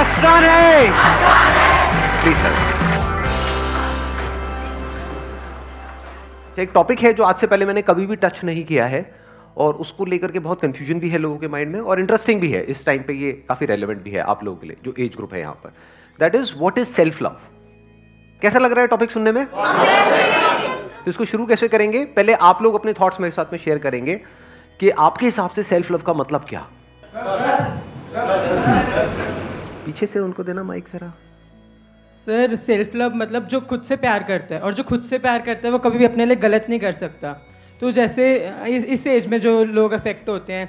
आसान है। Please sir. एक टॉपिक है जो आज से पहले मैंने कभी भी टच नहीं किया है और उसको लेकर के बहुत कंफ्यूजन भी है लोगों के माइंड में और इंटरेस्टिंग भी है। इस टाइम पे ये काफी रेलेवेंट भी है आप लोगों के लिए जो एज ग्रुप है यहां पर। That is what is self love. कैसा लग रहा है टॉपिक सुनने में? तो इसको शुरू कैसे करेंगे? पहले आप लोग अपने थॉट्स मेरे साथ में शेयर करेंगे कि आपके हिसाब से सेल्फ लव का मतलब क्या। पीछे से उनको देना माइक जरा। सर, सेल्फ लव मतलब जो खुद से प्यार करता है, और जो खुद से प्यार करता है वो कभी भी अपने लिए गलत नहीं कर सकता। तो जैसे इस एज में जो लोग अफेक्ट होते हैं,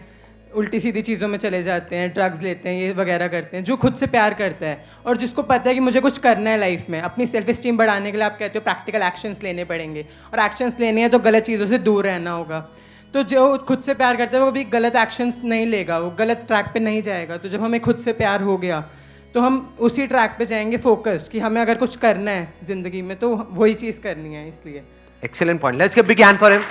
उल्टी सीधी चीज़ों में चले जाते हैं, ड्रग्स लेते हैं, ये वगैरह करते हैं, जो खुद से प्यार करता है और जिसको पता है कि मुझे कुछ करना है लाइफ में, अपनी सेल्फ एस्टीम बढ़ाने के लिए आप कहते हो प्रैक्टिकल एक्शंस लेने पड़ेंगे, और एक्शंस लेने हैं तो गलत चीज़ों से दूर रहना होगा। तो जो खुद से प्यार करता है वो भी गलत एक्शंस नहीं लेगा, वो गलत ट्रैक पे नहीं जाएगा। तो जब हमें खुद से प्यार हो गया तो हम उसी ट्रैक पे जाएंगे फोकस्ड, कि हमें अगर कुछ करना है जिंदगी में तो वही चीज़ करनी है। इसलिए excellent point. Let's give big hand for him.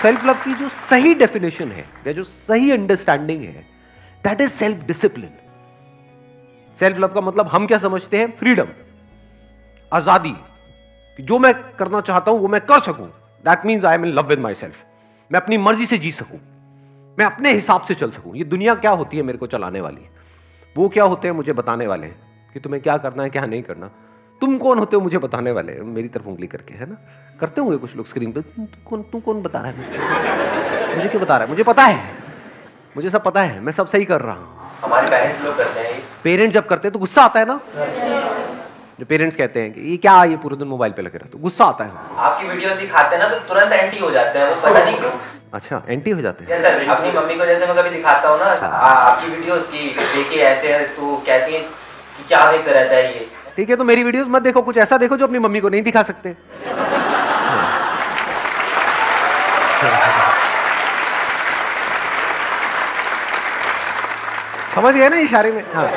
Self love की जो सही डेफिनेशन है या जो सही अंडरस्टैंडिंग है, that is self discipline. Self love का मतलब हम क्या समझते हैं? फ्रीडम, आजादी, कि जो मैं करना चाहता हूं वो मैं कर सकूं। That means I am in love with my self. मैं अपनी मर्जी से जी सकूं, मैं अपने हिसाब से चल सकूं। ये दुनिया क्या होती है मेरे को चलाने वाली, वो क्या होते हैं मुझे बताने वाले हैं कि तुम्हें क्या करना है क्या नहीं करना। तुम कौन होते हो मुझे बताने वाले? मेरी तरफ उंगली करके, है ना? करते होंगे कुछ लोग स्क्रीन पे। तू कौन बता रहा है मुझे? क्यों बता रहा है? मुझे पता है, मुझे सब पता है, मैं सब सही कर रहा हूं। हमारे पेरेंट्स लोग करते हैं। पेरेंट्स जब करते हैं तो गुस्सा आता है ना। जो पेरेंट्स कहते हैं कि ये क्या, ये पूरे दिन मोबाइल पे लगे रहते, तो गुस्सा आता है। आपकी वीडियोस दिखाते हैं ना तो तुरंत एंटी हो जाते हैं, वो पता नहीं क्यों। अच्छा, एंटी हो जाते हैं। जैसे अपनी मम्मी को जैसे मैं कभी दिखाता हूँ ना आपकी वीडियोस की, देखिए ऐसे है, तो कहती है कि क्या देखता रहता है ये। ठीक है, तो मेरी वीडियोस मत देखो, कुछ ऐसा देखो जो अपनी मम्मी को नहीं दिखा सकते। समझ गए ना इशारे में? हाँ।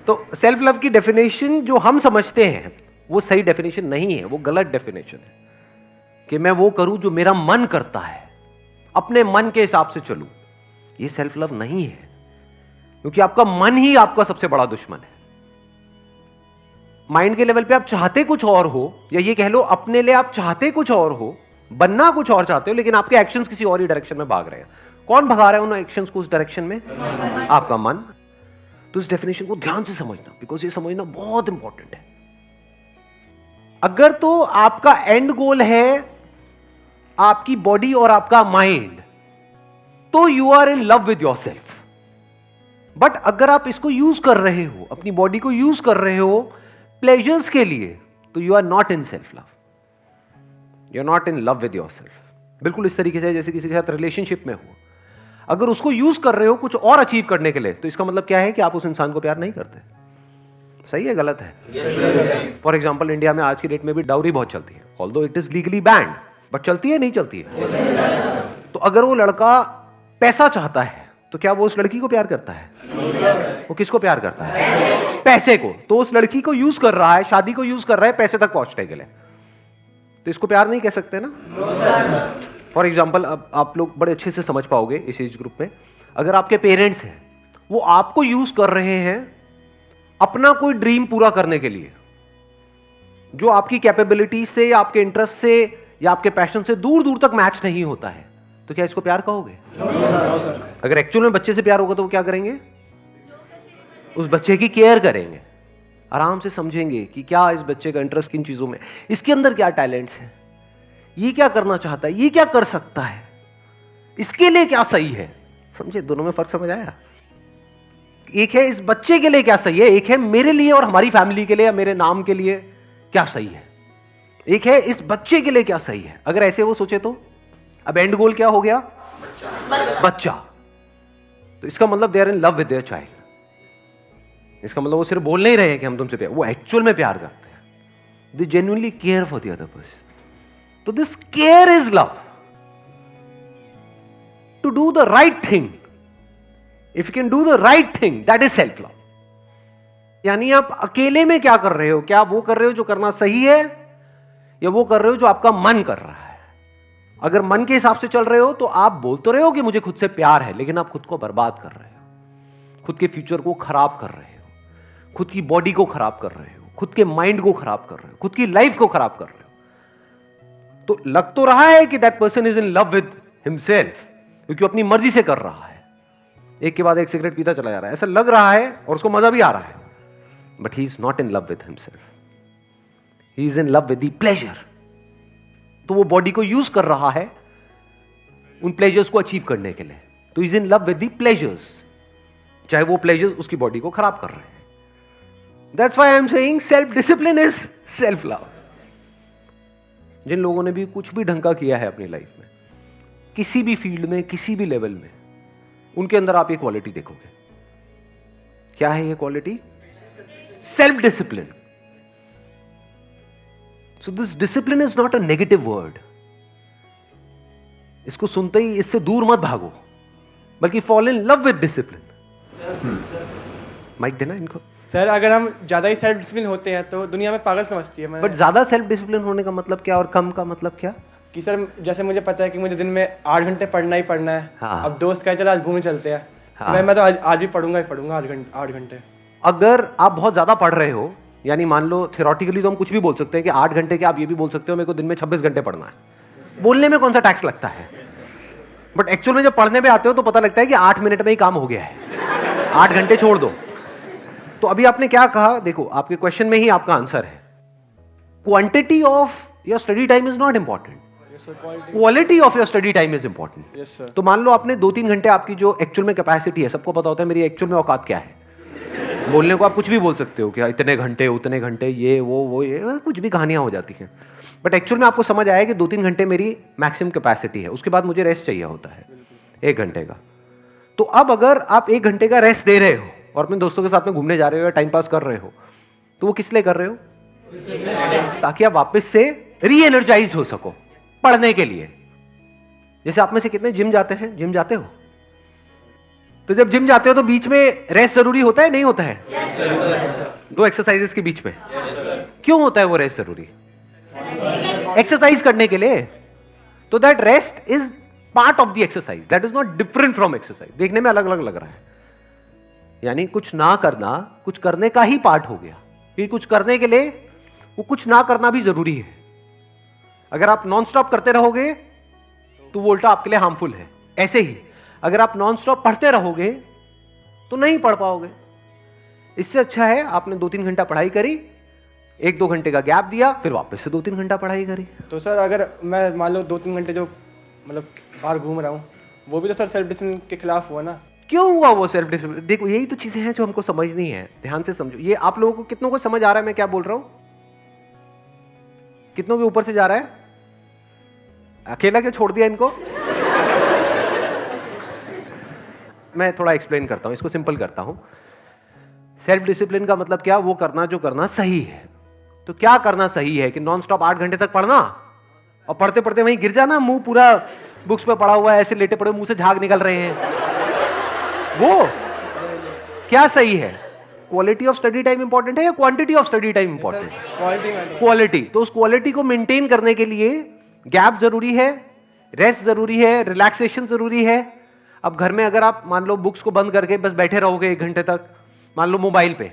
तो सेल्फ लव की डेफिनेशन जो हम समझते हैं वो सही डेफिनेशन नहीं है, वो गलत डेफिनेशन है। कि मैं वो करूं जो मेरा मन करता है, अपने मन के हिसाब से चलूं, ये सेल्फ लव नहीं है। क्योंकि आपका मन ही आपका सबसे बड़ा दुश्मन है। माइंड के लेवल पे आप चाहते कुछ और हो, या ये कह लो अपने लिए आप चाहते कुछ और हो, बनना कुछ और चाहते हो, लेकिन आपके एक्शंस किसी और ही डायरेक्शन में भाग रहे हैं। कौन भगा रहा है उन एक्शंस को उस डायरेक्शन में? आपका मन। तो इस डेफिनेशन को ध्यान से समझना, बिकॉज ये समझना बहुत इंपॉर्टेंट है। अगर तो आपका एंड गोल है आपकी बॉडी और आपका माइंड, तो you are in love with yourself. But अगर आप इसको यूज कर रहे हो, अपनी बॉडी को यूज कर रहे हो प्लेजर्स के लिए, तो you are not in self love, you are not in love with yourself. बिल्कुल इस तरीके से जैसे किसी के साथ रिलेशनशिप में हो, अगर उसको यूज कर रहे हो कुछ और अचीव करने के लिए, तो इसका मतलब क्या है कि आप उस इंसान को प्यार नहीं करते। सही है गलत है? फॉर एग्जाम्पल इंडिया में आज की डेट में भी डाउरी बहुत चलती है, although it is legally band, but चलती है नहीं चलती है? तो अगर वो लड़का पैसा चाहता है तो क्या वो उस लड़की को प्यार करता है? वो किसको प्यार करता है? पैसे को। तो उस लड़की को यूज कर रहा है, शादी को यूज कर रहा है पैसे तक पहुंचने के लिए, तो इसको प्यार नहीं कह सकते ना। फॉर एग्जाम्पल, अब आप लोग बड़े अच्छे से समझ पाओगे इस एज ग्रुप में, अगर आपके पेरेंट्स हैं वो आपको यूज कर रहे हैं अपना कोई ड्रीम पूरा करने के लिए, जो आपकी कैपेबिलिटी से या आपके इंटरेस्ट से या आपके पैशन से दूर दूर तक मैच नहीं होता है, तो क्या इसको प्यार कहोगे? अगर एक्चुअल में बच्चे से प्यार होगा तो वो क्या करेंगे? उस बच्चे की केयर करेंगे, आराम से समझेंगे कि क्या इस बच्चे का इंटरेस्ट किन चीजों में, इसके अंदर क्या टैलेंट्स है, ये क्या करना चाहता है, ये क्या कर सकता है, इसके लिए क्या सही है। समझे? दोनों में फर्क समझ आया? एक है इस बच्चे के लिए क्या सही है, एक है मेरे लिए और हमारी फैमिली के लिए या मेरे नाम के लिए क्या सही है। एक है इस बच्चे के लिए क्या सही है। अगर ऐसे वो सोचे तो अब एंड गोल क्या हो गया? बच्चा। तो इसका मतलब they are in love with their child. इसका मतलब वो सिर्फ बोल नहीं रहे हैं कि हम तुमसे प्यार, वो एक्चुअल में प्यार करते हैं। They genuinely care for the other person. तो this care is love, to do the right thing. If you can do the right thing, that is self love. यानी आप अकेले में क्या कर रहे हो? क्या वो कर रहे हो जो करना सही है, या वो कर रहे हो जो आपका मन कर रहा है? अगर मन के हिसाब से चल रहे हो तो आप बोल तो रहे हो कि मुझे खुद से प्यार है, लेकिन आप खुद को बर्बाद कर रहे हो, खुद के फ्यूचर को खराब कर रहे हो, खुद की बॉडी को खराब कर रहे हो, खुद के माइंड को खराब कर रहे हो, खुद की लाइफ को खराब कर रहे हो। तो लग तो रहा है कि that person is in love with himself, क्योंकि अपनी मर्जी से कर रहा है, एक के बाद एक सिगरेट पीता चला जा रहा है, ऐसा लग रहा है और उसको मजा भी आ रहा है, but he is not in love with himself, he is in love with the pleasure. तो वो बॉडी को यूज कर रहा है उन प्लेजर्स को अचीव करने के लिए, तो is in love with the pleasures, चाहे वो प्लेजर्स उसकी बॉडी को खराब कर रहे हैं। That's why I am saying self discipline is self love. जिन लोगों ने भी कुछ भी ढंग का किया है अपनी लाइफ में, किसी भी फील्ड में, किसी भी लेवल में, उनके अंदर आप ये क्वालिटी देखोगे। क्या है ये quality? Self discipline. So this discipline is not a negative word. इसको सुनते ही इससे दूर मत भागो, बल्कि fall in love with discipline. Mike देना इनको। सर अगर हम ज़्यादा ही सेल्फ डिसिप्लिन होते हैं तो दुनिया में पागल समझती है। बट ज्यादा सेल्फ डिसिप्लिन होने का मतलब क्या और कम का मतलब क्या? कि सर जैसे मुझे पता है कि मुझे दिन में 8 घंटे पढ़ना ही पढ़ना है। हाँ। अब दोस्त कहे चलो आज घूमने चलते हैं। हाँ। मैं तो आज भी पढ़ूंगा ही पढ़ूंगा 8 घंटे। अगर आप बहुत ज्यादा पढ़ रहे हो, यानी मान लो थियोरेटिकली तो हम कुछ भी बोल सकते हैं कि 8 घंटे के, आप ये भी बोल सकते हो मेरे को दिन में 26 घंटे पढ़ना है। बोलने में कौन सा टैक्स लगता है, बट एक्चुअल में जब पढ़ने पे आते हो तो पता लगता है कि 8 मिनट में ही काम हो गया है, 8 घंटे छोड़ दो। तो अभी आपने क्या कहा, देखो आपके क्वेश्चन में ही आपका आंसर है। Quantity of your study time is not important, quality of your study time is important. Yes sir. तो मान लो आपने 2-3 घंटे, आपकी जो एक्चुअल में कैपेसिटी है, सबको पता होता है मेरी एक्चुअल में औकात क्या है। बोलने को आप कुछ भी बोल सकते हो कि इतने घंटे उतने घंटे, ये वो ये कुछ भी कहानियां हो जाती हैं, बट एक्चुअल में आपको समझ आया कि 2-3 घंटे मेरी मैक्सिमम कैपेसिटी है, उसके बाद मुझे रेस्ट चाहिए होता है 1 घंटे का। तो अब अगर आप 1 घंटे का रेस्ट दे रहे हो और अपने दोस्तों के साथ में घूमने जा रहे हो या टाइम पास कर रहे हो, तो वो किस लिए कर रहे हो? ताकि आप वापस से री एनर्जाइज हो सको पढ़ने के लिए। जैसे आप में से कितने जिम जाते हैं? जिम जाते हो? तो जब जिम जाते हो तो बीच में रेस्ट जरूरी होता है, नहीं होता है? दो एक्सरसाइजेस के बीच में क्यों होता है वो रेस्ट जरूरी? एक्सरसाइज करने के लिए। तो that rest is part of the exercise, that is not different from exercise. देखने में अलग अलग लग रहा है, यानी कुछ ना करना कुछ करने का ही पार्ट हो गया, कि कुछ करने के लिए वो कुछ ना करना भी जरूरी है। अगर आप नॉन स्टॉप करते रहोगे तो वो उल्टा आपके लिए हार्मफुल है। ऐसे ही अगर आप नॉन स्टॉप पढ़ते रहोगे तो नहीं पढ़ पाओगे। इससे अच्छा है आपने 2-3 घंटा पढ़ाई करी, 1-2 घंटे का गैप दिया, फिर वापस से 2-3 घंटा पढ़ाई करी। तो सर अगर मैं मान लो 2-3 घंटे जो मतलब बाहर घूम रहा हूँ, वो भी तो सर सेल्फ डिसिप्लिन के खिलाफ हुआ ना। क्यों हुआ वो सेल्फ डिसिप्लिन? देखो यही तो चीजें हैं जो हमको समझनी है, ध्यान से समझो। ये आप लोगों को कितनों को समझ आ रहा है मैं क्या बोल रहा हूं? कितनों के ऊपर से जा रहा है? अकेला क्यों छोड़ दिया इनको? मैं थोड़ा एक्सप्लेन करता हूं, इसको सिंपल करता हूं। सेल्फ डिसिप्लिन का मतलब क्या? वो करना जो करना सही है। तो क्या करना सही है? कि नॉन स्टॉप 8 घंटे तक पढ़ना और पढ़ते पढ़ते वहीं गिर जाना, मुंह पूरा बुक्स पे पड़ा हुआ है, ऐसे लेटे पड़े, मुंह से झाग निकल रहे हैं, वो क्या सही है? Quality of study time important है या quantity of study time important है? क्वालिटी में क्वालिटी। तो उस क्वालिटी को मेंटेन करने के लिए गैप जरूरी है, रेस्ट जरूरी है, रिलैक्सेशन जरूरी है। अब घर में अगर आप मान लो बुक्स को बंद करके बस बैठे रहोगे 1 घंटे तक, मान लो मोबाइल पे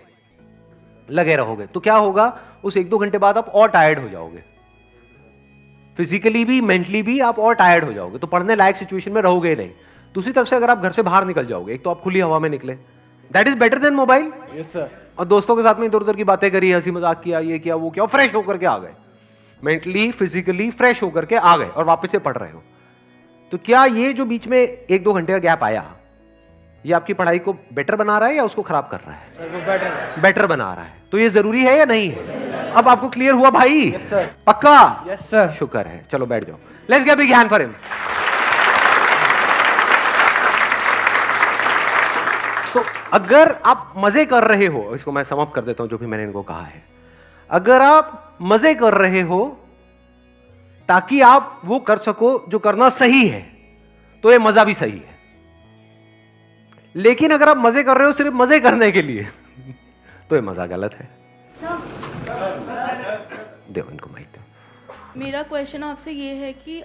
लगे रहोगे, तो क्या होगा? उस 1-2 घंटे बाद आप और टायर्ड हो जाओगे, फिजिकली भी मेंटली भी आप और टायर्ड हो जाओगे, तो पढ़ने लायक सिचुएशन में रहोगे नहीं। दूसरी तरफ से अगर आप घर से बाहर निकल जाओगे, एक तो आप खुली हवा में निकले, that is better than mobile. Yes sir. और दोस्तों के साथ में इधर उधर की बातें करी, हंसी मजाक किया, ये किया वो किया, फ्रेश होकर के आ गए, मेंटली फिजिकली फ्रेश होकर के आ गए और वापस से पढ़ रहे हो। तो क्या ये जो बीच में 1-2 घंटे का गैप आया, ये आपकी पढ़ाई को बेटर बना रहा है या उसको खराब कर रहा है? सर वो बेटर है। बेटर बना रहा है। तो ये जरूरी है या नहीं है? अब आपको क्लियर हुआ भाई? Yes sir. पक्का? Yes sir. शुक्र है। चलो बैठ जाओ। Let's give a big hand for him. तो अगर आप मजे कर रहे हो, इसको मैं समाप्त कर देता हूं जो भी मैंने इनको कहा है। अगर आप मजे कर रहे हो ताकि आप वो कर सको जो करना सही है, तो ये मजा भी सही है। लेकिन अगर आप मजे कर रहे हो सिर्फ मजे करने के लिए, तो ये मजा गलत है। दो इनको माइक दो। मेरा क्वेश्चन आपसे ये है कि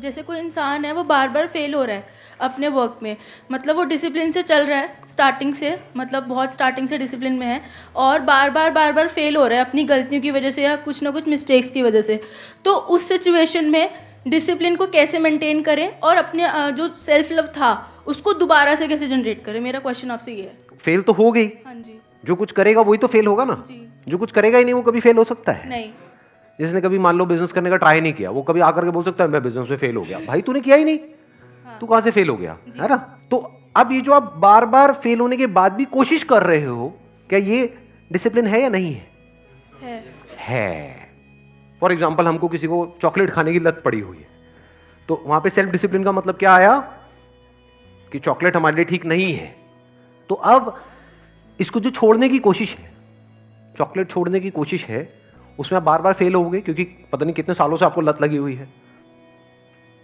जैसे कोई इंसान है वो बार बार फेल हो रहा है अपने वर्क में, मतलब वो डिसिप्लिन से चल रहा है स्टार्टिंग से, मतलब बहुत स्टार्टिंग से डिसिप्लिन में है, और बार बार फेल हो रहा है अपनी गलतियों की वजह से या कुछ ना कुछ मिस्टेक्स की वजह से। तो उस सिचुएशन में डिसिप्लिन को कैसे मेंटेन करें और अपने जो सेल्फ लव था उसको दोबारा से कैसे जनरेट करें? मेरा क्वेश्चन आपसे ये है। फेल तो हो गई, हाँ जी। जो कुछ करेगा वही तो फेल होगा ना। जी। जो कुछ करेगा ही नहीं वो कभी फेल हो सकता है? नहीं। जिसने कभी मान लो बिजनेस करने का ट्राई नहीं किया, वो कभी आकर के बोल सकता है मैं बिजनेस में फेल हो गया? भाई तूने किया ही नहीं, तू कहां से फेल हो गया, है ना? तो अब ये जो आप बार बार फेल होने के बाद भी कोशिश कर रहे हो, क्या ये डिसिप्लिन है या नहीं है? है। फॉर एग्जाम्पल हमको किसी को चॉकलेट खाने की लत पड़ी हुई है, तो वहां पे सेल्फ डिसिप्लिन का मतलब क्या आया कि चॉकलेट हमारे लिए ठीक नहीं है। तो अब इसको जो छोड़ने की कोशिश है, चॉकलेट छोड़ने की कोशिश है, उसमें आप बार बार फेल होगे क्योंकि पता नहीं कितने सालों से आपको लत लगी हुई है।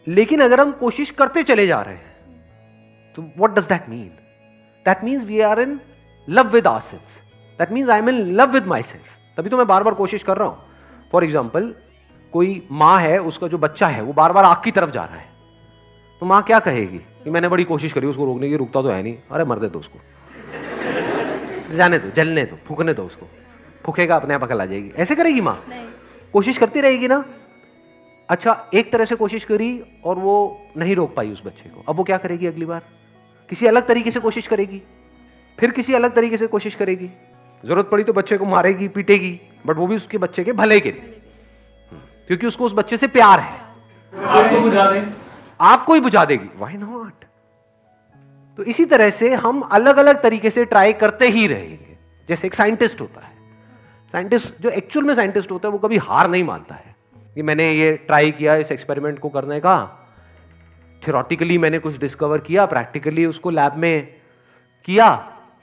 लेकिन अगर हम कोशिश करते चले जा रहे हैं तो what does that mean? That means we are in love with ourselves, that means I am in love with my self. तभी तो मैं बार बार कोशिश कर रहा हूं। फॉर एग्जाम्पल कोई माँ है, उसका जो बच्चा है वो बार बार आग की तरफ जा रहा है, तो माँ क्या कहेगी कि मैंने बड़ी कोशिश करी उसको रोकने की, रुकता तो है नहीं, अरे मर दे दो उसको, जाने दो, जलने दो, फूकने दो उसको, फूकेगा अपने आप अकल आ जाएगी। ऐसे करेगी माँ? कोशिश करती रहेगी ना। अच्छा, एक तरह से कोशिश करी और वो नहीं रोक पाई उस बच्चे को, अब वो क्या करेगी? अगली बार किसी अलग तरीके से कोशिश करेगी, फिर किसी अलग तरीके से कोशिश करेगी, जरूरत पड़ी तो बच्चे को मारेगी, पीटेगी, बट वो भी उसके बच्चे के भले के लिए, क्योंकि उसको उस बच्चे से प्यार है। आपको बुझा दे, आपको ही बुझा देगी, व्हाई नॉट? तो इसी तरह से हम अलग अलग तरीके से ट्राई करते ही रहेंगे। जैसे एक साइंटिस्ट होता है, साइंटिस्ट जो एक्चुअल में साइंटिस्ट होता है वो कभी हार नहीं मानता है कि मैंने ये ट्राई किया इस एक्सपेरिमेंट को करने का, थ्योरेटिकली मैंने कुछ डिस्कवर किया, प्रैक्टिकली उसको लैब में किया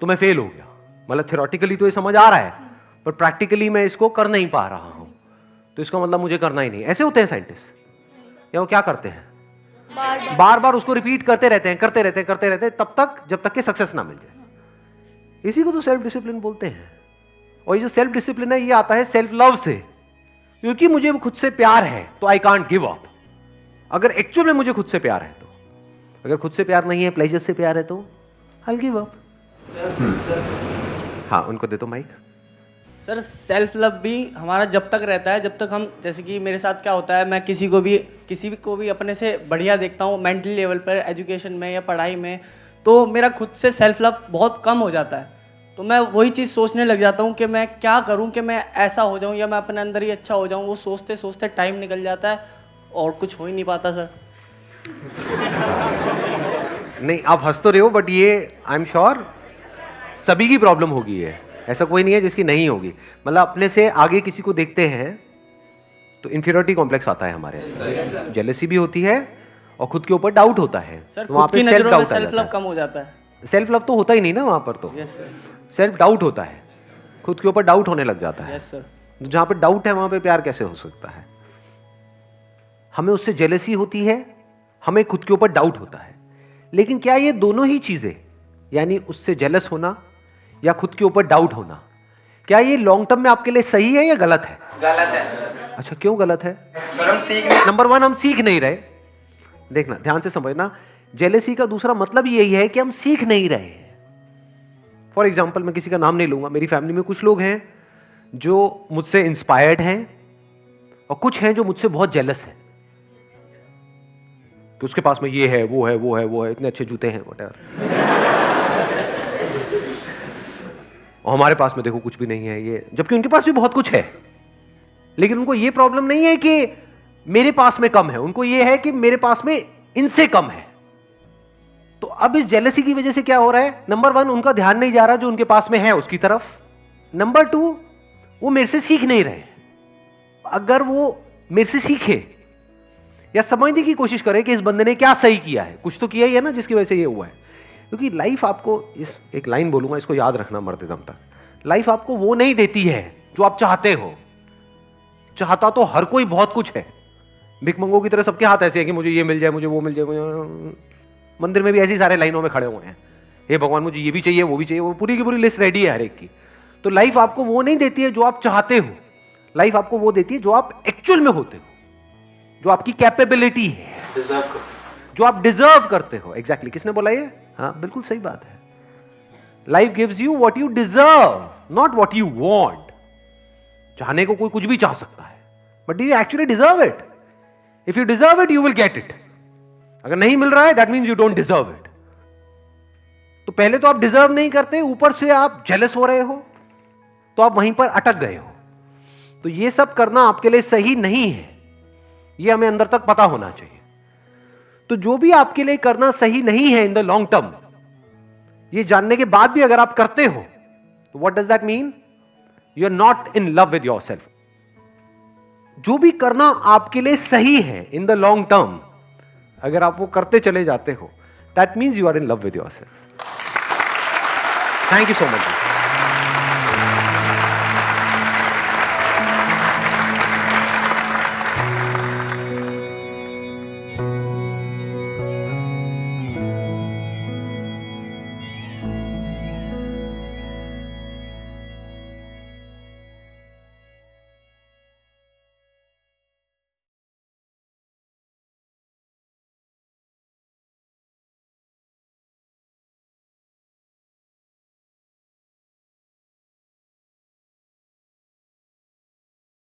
तो मैं फेल हो गया। मतलब थ्योरेटिकली तो ये समझ आ रहा है पर प्रैक्टिकली मैं इसको कर नहीं पा रहा हूं, तो इसका मतलब मुझे करना ही नहीं। ऐसे होते हैं साइंटिस्ट। या वो क्या करते हैं? बार बार उसको रिपीट करते रहते हैं, करते रहते हैं, करते रहते हैं, तब तक जब तक कि सक्सेस ना मिल जाए। इसी को तो सेल्फ डिसिप्लिन बोलते हैं। और ये जो सेल्फ डिसिप्लिन है ये आता है सेल्फ लव से, क्योंकि मुझे खुद से प्यार है तो आई कांट गिव अप। अगर एक्चुअल में मुझे खुद से प्यार है तो, अगर खुद से प्यार नहीं है, प्लेजर से प्यार है तो आई विल गिव अप। हाँ, उनको दे दो माइक। सर, सेल्फ लव भी हमारा जब तक रहता है जब तक हम, जैसे कि मेरे साथ क्या होता है, मैं किसी को भी अपने से बढ़िया देखता हूँ मेंटली लेवल पर, एजुकेशन में या पढ़ाई में, तो मेरा खुद से सेल्फ लव बहुत कम हो जाता है। तो मैं वही चीज़ सोचने लग जाता हूँ कि मैं क्या करूँ कि मैं ऐसा हो जाऊँ या मैं अपने अंदर ही अच्छा हो जाऊँ। वो सोचते सोचते टाइम निकल जाता है और कुछ हो ही नहीं पाता सर। नहीं, आप हंस तो रहे हो, बट ये आई एम श्योर सभी की प्रॉब्लम होगी। है ऐसा कोई नहीं है जिसकी नहीं होगी। मतलब अपने से आगे किसी को देखते हैं तो इंफीरियरिटी कॉम्प्लेक्स आता है हमारे, जेलसी भी होती है और खुद के ऊपर डाउट होता है। सर, तो वहाँ खुद की पे नजरों में सेल्फ सेल्फ लव कम हो जाता है। सेल्फ लव तो होता ही नहीं ना वहाँ पर, तो यस सर। सेल्फ डाउट होता है, खुद के ऊपर डाउट होने लग जाता है। Yes sir. जहाँ पे डाउट है वहाँ पे प्यार कैसे हो सकता है? हमें उससे जेलसी होती है, हमें खुद के ऊपर डाउट होता है। लेकिन क्या ये दोनों ही चीजें, यानी उससे जेलस होना या खुद के ऊपर डाउट होना, क्या ये लॉन्ग टर्म में आपके लिए सही है या गलत है? गलत है। अच्छा, क्यों गलत है? सर हम सीख नहीं। नंबर वन, हम सीख नहीं रहे। देखना, ध्यान से समझना, जेलेसी का दूसरा मतलब यही है कि हम सीख नहीं रहे हैं। फॉर एग्जाम्पल, मैं किसी का नाम नहीं लूंगा, मेरी फैमिली में कुछ लोग हैं जो मुझसे इंस्पायर्ड हैं और कुछ हैं जो मुझसे बहुत जेलस हैं कि उसके पास में ये है, वो है, वो है, वो है, इतने अच्छे जूते हैं, व्हाटएवर, और हमारे पास में देखो कुछ भी नहीं है ये, जबकि उनके पास भी बहुत कुछ है। लेकिन उनको ये प्रॉब्लम नहीं है कि मेरे पास में कम है, उनको ये है कि मेरे पास में इनसे कम है। तो अब इस जेलसी की वजह से क्या हो रहा है? नंबर वन, उनका ध्यान नहीं जा रहा जो उनके पास में है उसकी तरफ। नंबर टू, वो मेरे से सीख नहीं रहे। अगर वो मेरे से सीखे या समझने की कोशिश करे कि इस बंदे ने क्या सही किया है, कुछ तो किया ही है ना जिसकी वजह से ये हुआ है। क्योंकि लाइफ आपको, इस एक लाइन बोलूंगा, इसको याद रखना मरते दम तक, लाइफ आपको वो नहीं देती है जो आप चाहते हो। चाहता तो हर कोई बहुत कुछ है, भिखमंगों की तरह सबके हाथ ऐसे है कि मुझे ये मिल जाए, मुझे वो मिल जाए, मुझे मंदिर में भी ऐसी सारे लाइनों में खड़े हुए हैं, हे भगवान मुझे ये भी चाहिए, वो भी चाहिए, वो पूरी की पूरी लिस्ट रेडी है हर एक की। तो लाइफ आपको वो नहीं देती है जो आप चाहते हो, लाइफ आपको वो देती है जो आप एक्चुअल में होते हो। जो आपकी कैपेबिलिटी है, जो आप डिजर्व करते हो। एग्जैक्टली किसने बोला ये? हाँ, बिल्कुल सही बात है। Life gives you what you deserve, not what you want. चाहने को कोई कुछ भी चाह सकता है, but do you actually deserve it? If you deserve it, you will get it. अगर नहीं मिल रहा है, that means you don't deserve it. तो पहले तो आप डिजर्व नहीं करते, ऊपर से आप जेलस हो रहे हो, तो आप वहीं पर अटक गए हो। तो ये सब करना आपके लिए सही नहीं है, ये हमें अंदर तक पता होना चाहिए। तो जो भी आपके लिए करना सही नहीं है इन द लॉन्ग टर्म, ये जानने के बाद भी अगर आप करते हो, तो what does that mean? You are not in love with yourself. जो भी करना आपके लिए सही है इन द लॉन्ग टर्म, अगर आप वो करते चले जाते हो, that means you are in love with yourself. Thank you so much.